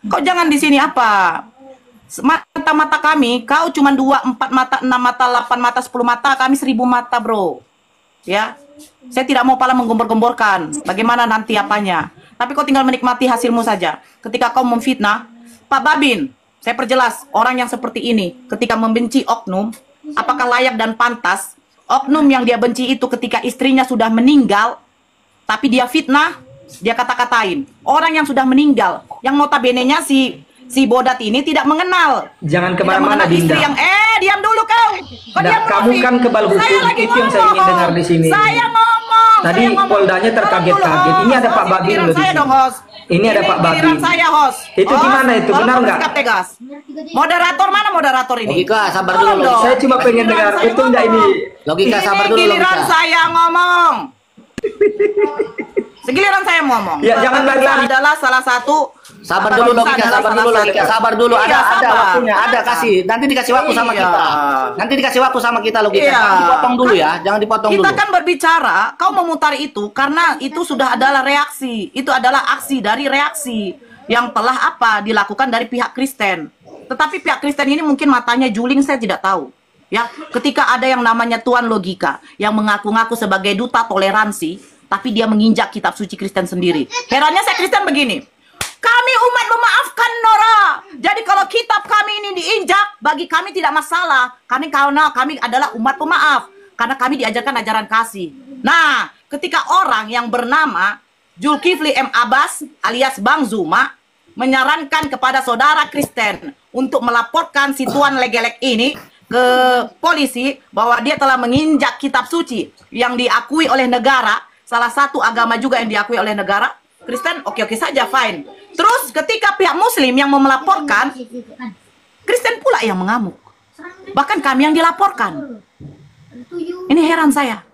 Kau jangan di sini apa? Mata-mata kami, kau cuma 2, 4 mata, 6 mata, 8 mata, 10 mata, kami 1000 mata, bro. Ya, saya tidak mau pala menggembor-gemborkan. Bagaimana nanti apanya? Tapi kau tinggal menikmati hasilmu saja. Ketika kau memfitnah, Pak Babin, saya perjelas, orang yang seperti ini, ketika membenci oknum, apakah layak dan pantas? Oknum yang dia benci itu ketika istrinya sudah meninggal, tapi dia fitnah, dia kata-katain. Orang yang sudah meninggal, yang notabene-nya si Bodat ini tidak mengenal. Jangan kemana-mana, Dinda. Yang diam dulu kau. Nah, kamu kan kebal hukum, itu yang saya ingin dengar di sini. Saya ngomong. Tadi poldanya terkaget-kaget. Ini ada Pak Babin loh di sini. Ini ada Pak Babin. Saya host. Itu gimana itu? Benar nggak? Tegas. Moderator mana moderator ini? Logika, sabar dulu. Saya cuma pengen dengar. Betul nggak ini? Logika, sabar dulu. Giliran saya ngomong. Segiliran saya ngomong. Ya, jangan lari-lari. Adalah salah satu. Sabar dulu logika, sabar dulu logika. Sabar dulu, ada waktunya, ada kasih. Nanti dikasih waktu sama kita. Nanti dikasih waktu sama kita logika. Jangan dipotong dulu ya, jangan dipotong dulu. Kita kan berbicara, kau memutar itu karena itu sudah adalah reaksi. Itu adalah aksi dari reaksi yang telah dilakukan dari pihak Kristen. Tetapi pihak Kristen ini mungkin matanya juling, saya tidak tahu. Ya, ketika ada yang namanya Tuan Logika yang mengaku-ngaku sebagai duta toleransi, tapi dia menginjak kitab suci Kristen sendiri. Herannya saya Kristen begini. Kami umat memaafkan, Nora. Jadi kalau kitab kami ini diinjak, bagi kami tidak masalah. Karena kami adalah umat pemaaf. Karena kami diajarkan ajaran kasih. Nah, ketika orang yang bernama Zulkifli M. Abbas alias Bang Zuma menyarankan kepada saudara Kristen untuk melaporkan si Tuan Legelek ini ke polisi bahwa dia telah menginjak kitab suci yang diakui oleh negara, salah satu agama juga yang diakui oleh negara, Kristen oke-oke saja, fine. Terus ketika pihak Muslim yang mau melaporkan, Kristen pula yang mengamuk. Bahkan kami yang dilaporkan. Ini heran saya.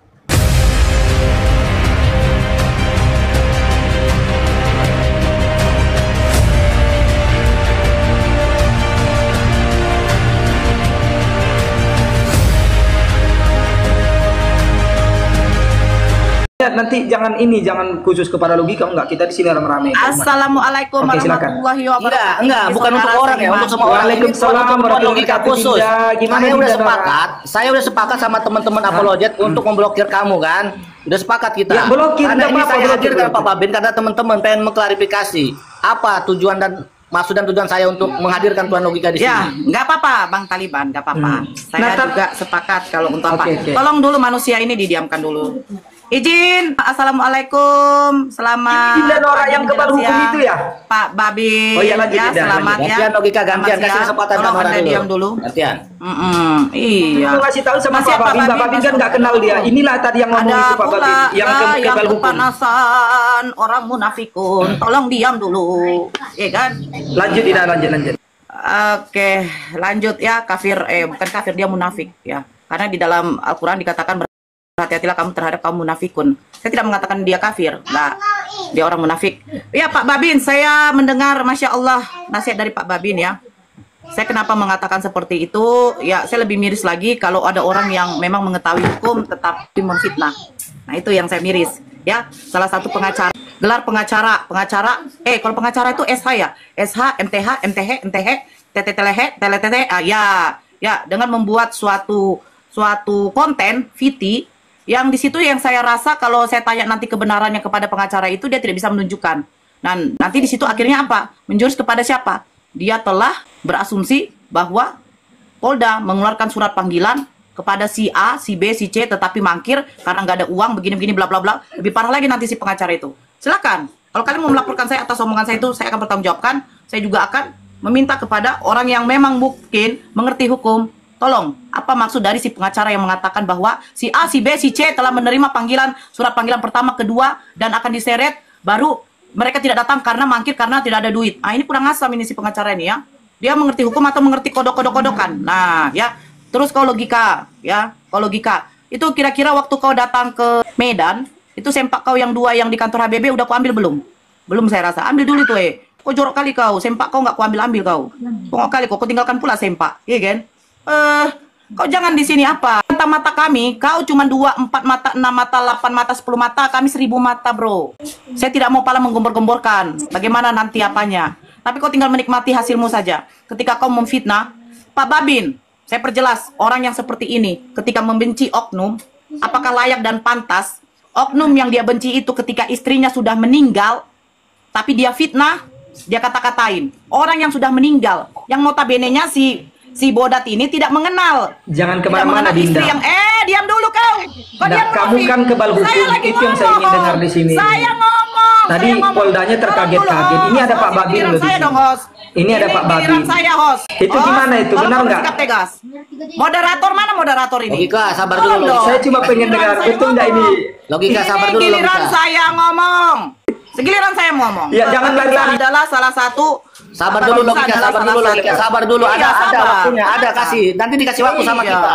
Nanti jangan khusus kepada logika, enggak, kita di sini rame-rame. Assalamualaikum warahmatullahi wabarakatuh. Enggak, bukan untuk orang ya, untuk semua orang. Waalaikumsalam warahmatullahi khusus. Gimana Saya udah sepakat sama teman-teman apologet untuk memblokir kamu kan. Udah sepakat kita. Ya, blokir, karena ini saya hadirkan blokir. Pak Babin karena teman-teman pengen mengklarifikasi apa tujuan dan maksud dan tujuan saya untuk menghadirkan Tuan Logika di sini. Ya, nggak apa-apa, Bang Taliban, nggak apa-apa. Saya juga sepakat kalau untuk apa. Okay. Tolong dulu manusia ini didiamkan dulu. Izin, assalamualaikum, selamat. Tidak Nora yang kebal hukum itu ya, Pak Babin. Oh iya, lanjut, ya, selamat ya. Gantian Logika, gantian, kasih kesempatan Tolong sama Anda diam dulu. Gantian. Iya. Aku ngasih tahu sama Pak Babin, Pak Babin kan nggak kenal dia. Inilah tadi yang ngomong itu Pak Babin, yang kebal hukum. Kepanasan orang munafikun, tolong diam dulu, ya kan? Lanjut, tidak lanjut. Oke, lanjut ya, kafir, bukan kafir, dia munafik ya. Karena di dalam Al-Quran dikatakan hati-hatilah kamu terhadap kaum munafikun. Saya tidak mengatakan dia kafir, nah, dia orang munafik. Ya Pak Babin, saya mendengar Masya Allah nasihat dari Pak Babin ya. Saya kenapa mengatakan seperti itu? Ya saya lebih miris lagi kalau ada orang yang memang mengetahui hukum tetapi memfitnah. Nah itu yang saya miris ya. Salah satu pengacara, gelar pengacara, kalau pengacara itu SH ya, SH, MTH, MTH, MTH, TTTLH, ya dengan membuat suatu konten VT yang di situ yang saya rasa kalau saya tanya nanti kebenarannya kepada pengacara itu dia tidak bisa menunjukkan. Nah, nanti di situ akhirnya apa? Menjurus kepada siapa? Dia telah berasumsi bahwa Polda mengeluarkan surat panggilan kepada si A, si B, si C tetapi mangkir karena nggak ada uang begini-begini bla bla bla. Lebih parah lagi nanti si pengacara itu. Silakan. Kalau kalian mau melaporkan saya atas omongan saya itu, saya akan bertanggungjawabkan. Saya juga akan meminta kepada orang yang memang mungkin mengerti hukum. Tolong, apa maksud dari si pengacara yang mengatakan bahwa si A, si B, si C telah menerima surat panggilan pertama, kedua, dan akan diseret, baru mereka tidak datang karena mangkir, karena tidak ada duit. Ini kurang asam ini si pengacara ini ya. Dia mengerti hukum atau mengerti kodok-kodokan. Nah, ya. Terus kau logika, ya. Kau logika. Itu kira-kira waktu kau datang ke Medan, itu sempak kau yang 2 yang di kantor HBB udah kau ambil belum? Belum saya rasa. Ambil dulu tuh Kau jorok kali kau, sempak kau nggak kau ambil kau. Kau kali kau tinggalkan pula sempak, iya kan? Kau jangan di sini apa? Mata-mata kami, kau cuma 2, 4 mata, 6 mata, 8 mata, 10 mata, kami 1000 mata, bro. Saya tidak mau pala menggembor-gemborkan. Bagaimana nanti apanya? tapi kau tinggal menikmati hasilmu saja. Ketika kau memfitnah, Pak Babin, saya perjelas, orang yang seperti ini ketika membenci oknum, apakah layak dan pantas? Oknum yang dia benci itu ketika istrinya sudah meninggal, tapi dia fitnah, dia kata-katain. Orang yang sudah meninggal, yang notabene-nya si Bodat ini tidak mengenal. Jangan kemana-mana, Dinda. Yang, diam dulu kau. Nah, kamu kan kebal hukum, itu yang saya ingin dengar di sini. Saya ngomong. Tadi Poldanya terkaget-kaget. Ini ada Pak Babin loh di sini. Ini ada Pak Babin. Saya, host. Itu gimana itu? Benar nggak? Tegas. Moderator mana moderator ini? Logika, sabar dulu. Saya cuma pengen dengar, betul nggak ini? Logika, sabar dulu. Giliran saya ngomong. Segiliran saya ngomong. Ya, jangan lari-lari. Adalah salah satu. Sabar dulu logika, sabar dulu. Ada waktunya, ada kasih. Nanti dikasih waktu sama kita.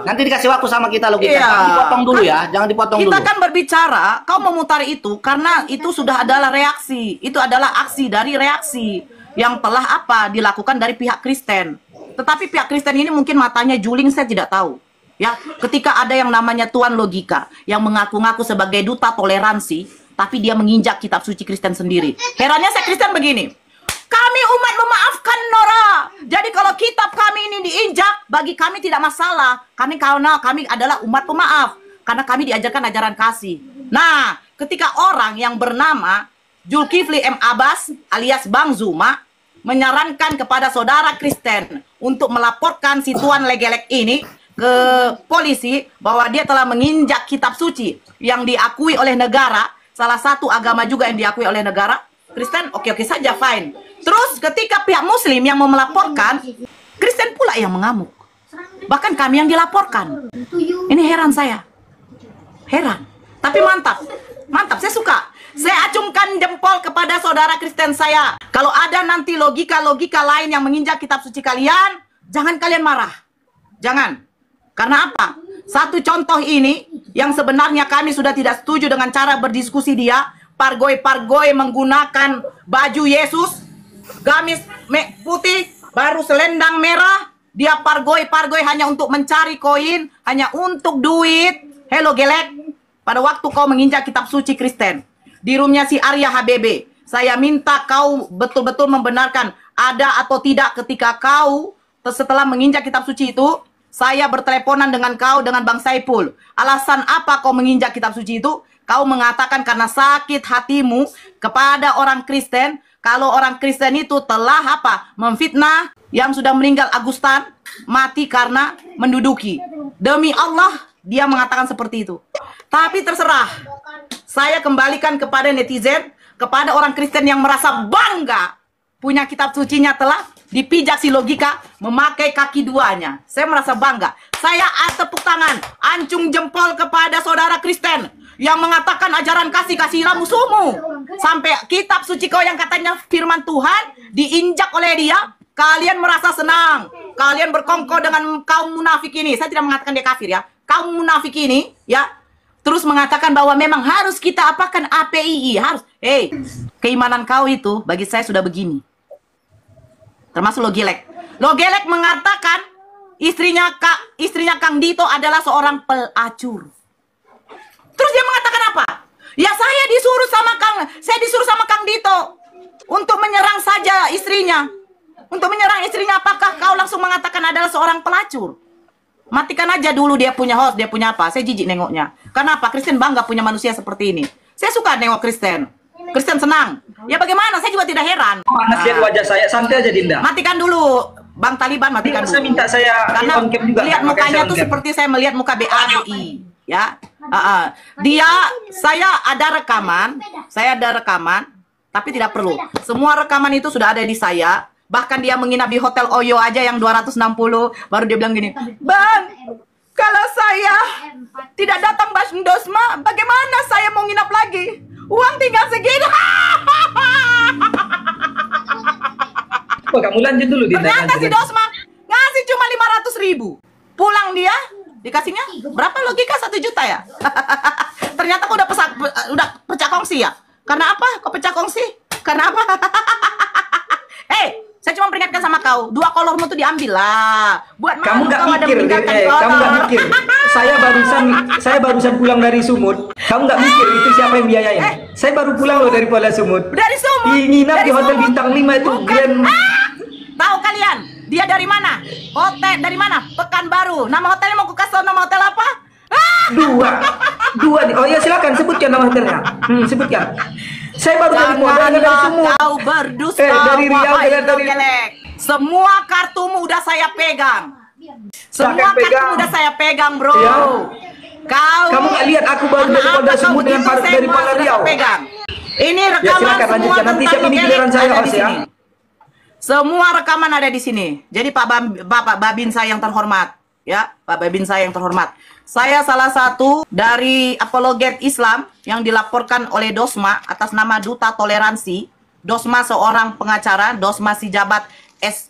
Nanti dikasih waktu sama kita logika. Jangan dipotong dulu ya, jangan dipotong dulu. Kita kan berbicara, kau memutar itu karena itu sudah adalah reaksi. Itu adalah aksi dari reaksi yang telah dilakukan dari pihak Kristen. Tetapi pihak Kristen ini mungkin matanya juling, saya tidak tahu. Ya, ketika ada yang namanya Tuan Logika yang mengaku-ngaku sebagai duta toleransi, tapi dia menginjak kitab suci Kristen sendiri. Herannya saya Kristen begini. Kami umat memaafkan Nora. Jadi kalau kitab kami ini diinjak, bagi kami tidak masalah. Karena kami adalah umat pemaaf. Karena kami diajarkan ajaran kasih. Nah, ketika orang yang bernama Zulkifli M. Abbas alias Bang Zuma menyarankan kepada saudara Kristen untuk melaporkan si Tuan Legelek ini ke polisi bahwa dia telah menginjak kitab suci yang diakui oleh negara, salah satu agama juga yang diakui oleh negara Kristen, oke saja, fine. Terus ketika pihak Muslim yang mau melaporkan, Kristen pula yang mengamuk. Bahkan kami yang dilaporkan. Ini heran saya. Heran. Tapi mantap. Mantap, saya suka. Saya acungkan jempol kepada saudara Kristen saya. Kalau ada nanti logika-logika lain yang menginjak kitab suci kalian, jangan kalian marah. Jangan. Karena apa? Satu contoh ini, yang sebenarnya kami sudah tidak setuju dengan cara berdiskusi dia. Pargoy-pargoy menggunakan baju Yesus, gamis putih, baru selendang merah. Dia pargoy-pargoy hanya untuk mencari koin, hanya untuk duit. Hello Gelek, pada waktu kau menginjak kitab suci Kristen di roomnya si Arya HBB, saya minta kau betul-betul membenarkan ada atau tidak ketika kau setelah menginjak kitab suci itu. Saya berteleponan dengan kau, dengan Bang Saipul. Alasan apa kau menginjak kitab suci itu? Kau mengatakan karena sakit hatimu kepada orang Kristen. Kalau orang Kristen itu telah memfitnah yang sudah meninggal Agustan, mati karena menduduki. Demi Allah, dia mengatakan seperti itu. Tapi terserah. Saya kembalikan kepada netizen, kepada orang Kristen yang merasa bangga punya kitab sucinya telah dipijak si Logika memakai kaki duanya. Saya merasa bangga. Saya tepuk tangan, ancung jempol kepada saudara Kristen yang mengatakan ajaran kasih-kasihlah musuhmu. Sampai kitab suci kau yang katanya firman Tuhan diinjak oleh dia, kalian merasa senang. Kalian berkongkol dengan kaum munafik ini. Saya tidak mengatakan dia kafir ya. Kaum munafik ini ya, terus mengatakan bahwa memang harus kita apakan APII, harus. Keimanan kau itu bagi saya sudah begini. Termasuk Logelek. Logelek mengatakan istrinya Kang Dito adalah seorang pelacur. Terus dia mengatakan apa? Ya saya disuruh sama Kang Dito untuk menyerang saja istrinya. Untuk menyerang istrinya, apakah kau langsung mengatakan adalah seorang pelacur? Matikan aja dulu dia punya host, dia punya apa. Saya jijik nengoknya. Kenapa? Kristen bangga punya manusia seperti ini. Saya suka nengok Kristen. Kristen senang. Ya bagaimana? Saya juga tidak heran. Panas lihat wajah saya, santai aja Dinda. Matikan dulu, Bang Taliban, matikan dulu. Saya minta saya karena juga, lihat mukanya tuh seperti saya melihat muka BADI, ya. Saya ada rekaman, tapi tidak perlu. Semua rekaman itu sudah ada di saya. Bahkan dia menginap di Hotel Oyo aja yang 260, baru dia bilang gini, Bang, kalau saya tidak datang Bang Dosma, bagaimana saya mau nginap lagi? Uang tinggal segini. Kamu lanjut dulu Dinda. Ternyata si Dosma ngasih cuma 500.000. Pulang dia dikasihnya berapa Logika 1 juta ya? Ternyata kok udah pecah kongsi ya? Karena apa? Kok pecah kongsi? Karena apa? Saya cuma peringatkan sama kau, 2 kolormu tuh diambil lah. Buat kamu nggak mikir, kamu nggak mikir. Saya barusan pulang dari Sumut. Kamu nggak mikir itu siapa yang biayain? Saya baru pulang loh dari Kuala Sumut. Dari Sumut. nginap di hotel bintang 5 itu Grand. Tahu kalian? Dia dari mana? Hotel dari mana? Pekanbaru. Nama hotelnya mau kasih nama hotel apa? Dua. Oh ya silakan sebutkan nama hotelnya. Sebutkan. Saya baru dari modal dari semua. Kau berdusta. Dari Riau dari Gelek. Semua kartumu udah saya pegang. Semua kartumu udah saya pegang, bro. Ya. Kamu nggak lihat aku baru dari Polda Sumut dengan dari Polda Riau. Pegang. Ini rekaman Ya silakan semua lanjutkan nanti tentang siap ini giliran saya ada di Mas ya. sini. Semua rekaman ada di sini. Jadi Bapak Babinsa yang terhormat, ya, Pak Babinsa yang terhormat. Saya salah satu dari apologet Islam yang dilaporkan oleh Dosma atas nama Duta Toleransi. Dosma seorang pengacara, Dosma si jabat S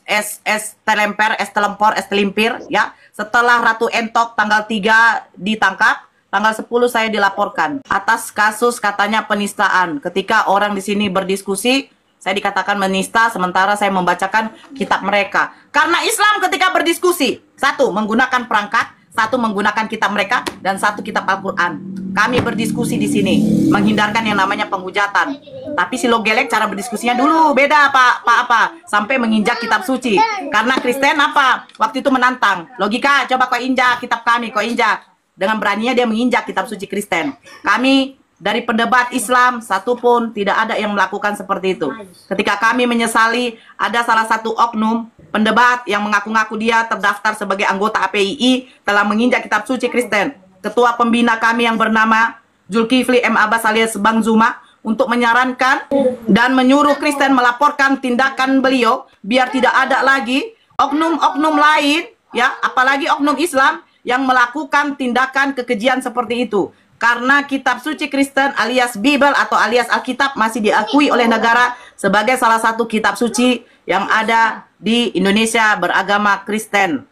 Telempir, ya. Setelah Ratu Entok tanggal 3 ditangkap, tanggal 10 saya dilaporkan atas kasus katanya penistaan. Ketika orang di sini berdiskusi, saya dikatakan menista, sementara saya membacakan kitab mereka. Karena Islam ketika berdiskusi, satu menggunakan perangkat, satu menggunakan kitab mereka, dan satu kitab Al-Quran. Kami berdiskusi di sini, menghindarkan yang namanya penghujatan. Tapi si Logelek cara berdiskusinya dulu beda apa sampai menginjak kitab suci. Karena Kristen apa? Waktu itu menantang. Logika, coba kau injak kitab kami, kau injak. Dengan beraninya dia menginjak kitab suci Kristen. Kami dari pendebat Islam satupun tidak ada yang melakukan seperti itu. Ketika kami menyesali ada salah satu oknum pendebat yang mengaku-ngaku dia terdaftar sebagai anggota APII telah menginjak kitab suci Kristen. Ketua pembina kami yang bernama Zulkifli M. Abbas alias Bang Zuma untuk menyarankan dan menyuruh Kristen melaporkan tindakan beliau biar tidak ada lagi oknum-oknum lain, ya, apalagi oknum Islam yang melakukan tindakan kekejian seperti itu. Karena kitab suci Kristen alias Bible atau alias Alkitab masih diakui oleh negara sebagai salah satu kitab suci yang ada di Indonesia beragama Kristen.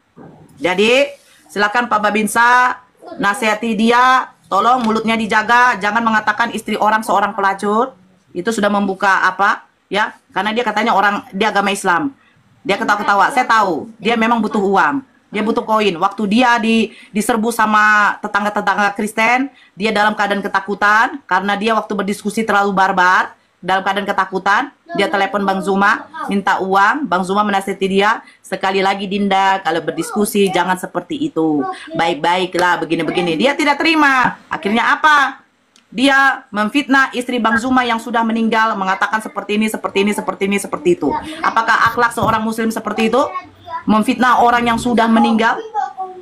Jadi silakan Pak Babinsa nasihati dia, tolong mulutnya dijaga, jangan mengatakan istri orang seorang pelacur. Itu sudah membuka apa, ya? Karena dia katanya dia agama Islam. Dia ketawa-ketawa. Saya tahu dia memang butuh uang. Dia butuh koin. Waktu dia diserbu sama tetangga-tetangga Kristen, dia dalam keadaan ketakutan karena dia waktu berdiskusi terlalu barbar, dalam keadaan ketakutan, dia telepon Bang Zuma, minta uang. Bang Zuma menasihati dia, sekali lagi Dinda, kalau berdiskusi jangan seperti itu. Baik-baiklah begini-begini. Dia tidak terima. Akhirnya apa? Dia memfitnah istri Bang Zuma yang sudah meninggal, mengatakan seperti ini, seperti ini, seperti ini, seperti itu. Apakah akhlak seorang muslim seperti itu? Memfitnah orang yang sudah meninggal?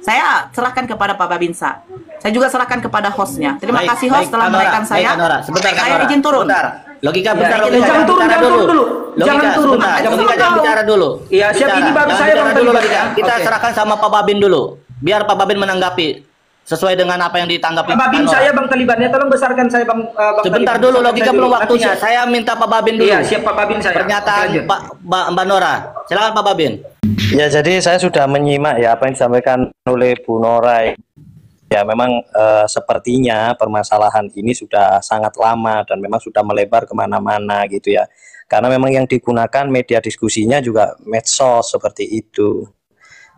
Saya serahkan kepada Pak Babinsa. Saya juga serahkan kepada hostnya. Terima kasih host telah menaikkan saya. Sebentar, saya izin turun. Logika bentar, Jangan turun dulu. Jangan turun. Logika jangan bicara dulu. Iya, siap ini baru saya bicara dulu, Bang. Logika. Kita serahkan sama Pak Babin dulu. Biar Pak Babin menanggapi sesuai dengan apa yang ditanggapi. Pak Babin saya Bang Taliban ya, tolong besarkan saya Bang Sebentar Taliban. dulu, Logika belum waktunya. Saya minta Pak Babin dulu. Iya, siap Pak Babin saya. Pernyataan Mbak Nora. Silakan Pak Babin. Ya, jadi saya sudah menyimak ya apa yang disampaikan oleh Bu Nora. Ya, memang sepertinya permasalahan ini sudah sangat lama dan memang sudah melebar kemana-mana gitu ya. Karena memang yang digunakan media diskusinya juga medsos seperti itu.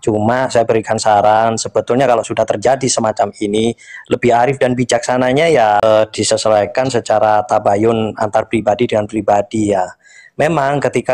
Cuma saya berikan saran, sebetulnya kalau sudah terjadi semacam ini, lebih arif dan bijaksananya ya disesuaikan secara tabayun antar pribadi dengan pribadi ya. Memang ketika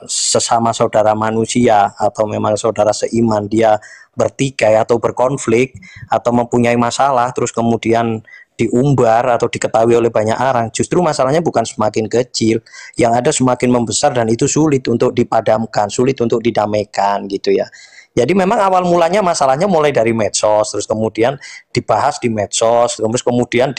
sesama saudara manusia atau memang saudara seiman dia bertikai atau berkonflik atau mempunyai masalah terus kemudian diumbar atau diketahui oleh banyak orang, justru masalahnya bukan semakin kecil, yang ada semakin membesar dan itu sulit untuk dipadamkan, sulit untuk didamaikan gitu ya. Jadi memang awal mulanya masalahnya mulai dari medsos, terus kemudian dibahas di medsos, terus kemudian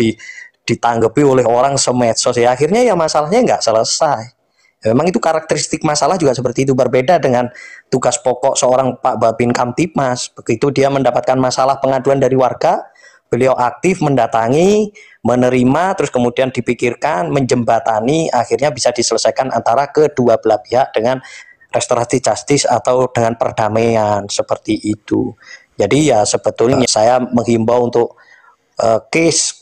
ditanggapi oleh orang semedsos ya, akhirnya ya masalahnya nggak selesai. Ya, memang itu karakteristik masalah juga seperti itu, berbeda dengan tugas pokok seorang Pak Babin Kamtipmas. Begitu dia mendapatkan masalah pengaduan dari warga, beliau aktif mendatangi, menerima, terus kemudian dipikirkan, menjembatani, akhirnya bisa diselesaikan antara kedua belah pihak dengan restoratif justice atau dengan perdamaian seperti itu. Jadi ya sebetulnya saya menghimbau untuk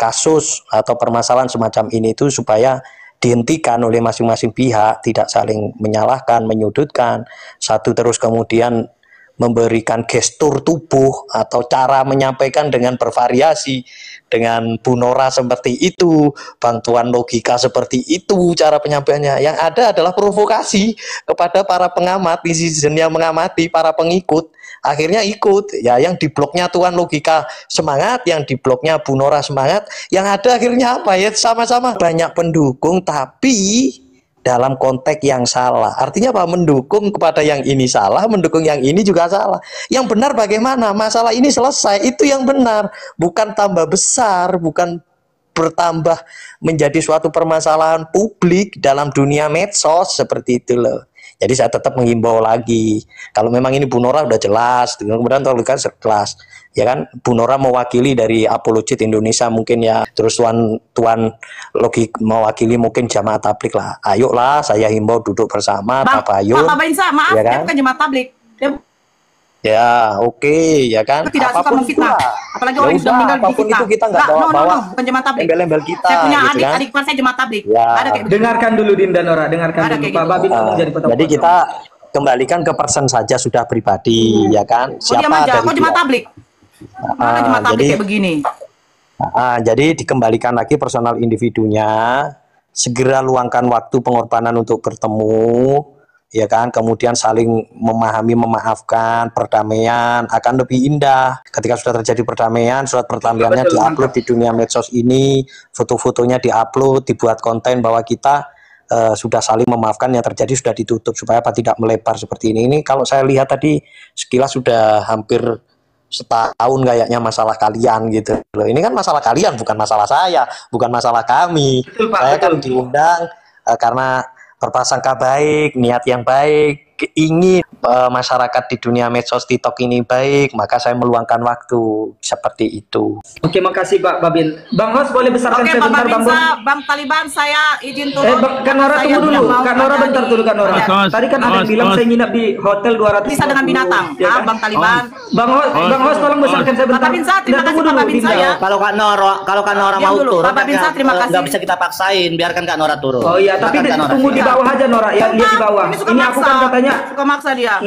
kasus atau permasalahan semacam ini itu supaya dihentikan oleh masing-masing pihak, tidak saling menyalahkan, menyudutkan, satu terus kemudian memberikan gestur tubuh atau cara menyampaikan dengan bervariasi, dengan Bu Nora seperti itu, bantuan logika seperti itu cara penyampaiannya. Yang ada adalah provokasi kepada para pengamat, netizen yang mengamati, para pengikut. Akhirnya ikut. Ya, yang di blognya Tuan Logika semangat, yang di blognya Bu Nora semangat. Yang ada akhirnya apa ya? Sama-sama banyak pendukung, tapi dalam konteks yang salah. Artinya apa? Mendukung kepada yang ini salah, mendukung yang ini juga salah. Yang benar bagaimana? Masalah ini selesai, itu yang benar. Bukan tambah besar, bukan bertambah menjadi suatu permasalahan publik dalam dunia medsos seperti itu loh. Jadi saya tetap menghimbau lagi, kalau memang ini Bu Nora udah jelas, kemudian terlihat jelas, ya kan, Bu Nora mewakili dari Apologet Indonesia mungkin ya, terus Tuan Logik mewakili mungkin Jamaah Tablik lah. Ayolah, saya himbau duduk bersama, Pak Bayun. Pak Bainsa, maaf, ya kan? dia bukan Jamaah Tablik. Ya, oke, ya kan. Aku tidak suka memfitnah, apalagi orang yang sudah meninggal apapun difitnah. itu kita nggak bawa-bawa. Bukan Jamaah Tablik. Embel-embel kita. Saya punya gitu kan? adik ipar saya Jamaah Tablik. Ya. Ada kayak begitu. Dengarkan dulu Dinda Nora, dengarkan Ada dulu. kayak Pak gitu. Babin ngomong jadi potong-potong. Jadi kita kembalikan ke person saja sudah pribadi, ya kan. Siapa Siapa dari kok Jamaah Tablik? Mana Jamaah Tablik jadi, kayak begini? Jadi dikembalikan lagi personal individunya, segera luangkan waktu pengorbanan untuk bertemu, ya kan, kemudian saling memahami, memaafkan, perdamaian akan lebih indah. Ketika sudah terjadi perdamaian, surat perdamaiannya diupload di dunia medsos ini, foto-fotonya diupload, dibuat konten bahwa kita sudah saling memaafkan, yang terjadi sudah ditutup supaya apa tidak melebar seperti ini. Ini kalau saya lihat tadi sekilas sudah hampir setahun kayaknya masalah kalian gitu loh. Ini kan masalah kalian, bukan masalah saya, bukan masalah kami. Betul, Pak, saya betul. kan diundang karena berprasangka baik, niat yang baik, ingin masyarakat di dunia medsos TikTok ini baik, maka saya meluangkan waktu seperti itu. Oke, makasih Pak Babin. Bang Hos boleh besarkan Oke, saya Pak bentar, Bang Bon? Babinsa, Bang Taliban, saya izin turun. Kak Nora Saya tunggu dulu. tidak mau Kak Nora bentar dulu, Kak Nora. Ya. Tadi kan ada yang bilang saya nginap di hotel 200. Bisa dengan binatang. Ya, Bang Taliban. Bang Hos tolong besarkan saya bentar. Pak Babinsa, terima Tunggu kasih, Pak dulu, Babinsa, Dinda. ya. Kalau Kak Nora Diam mau dulu, turun, Pak Babinsa, terima kasih. nggak bisa kita paksain, biarkan Kak Nora turun. Oh iya, tapi Silakan, Kak Nora. tunggu di bawah aja Nora. Ya, lihat di bawah. Ini suka Ini aku maksa. kan katanya Suka maksa dia.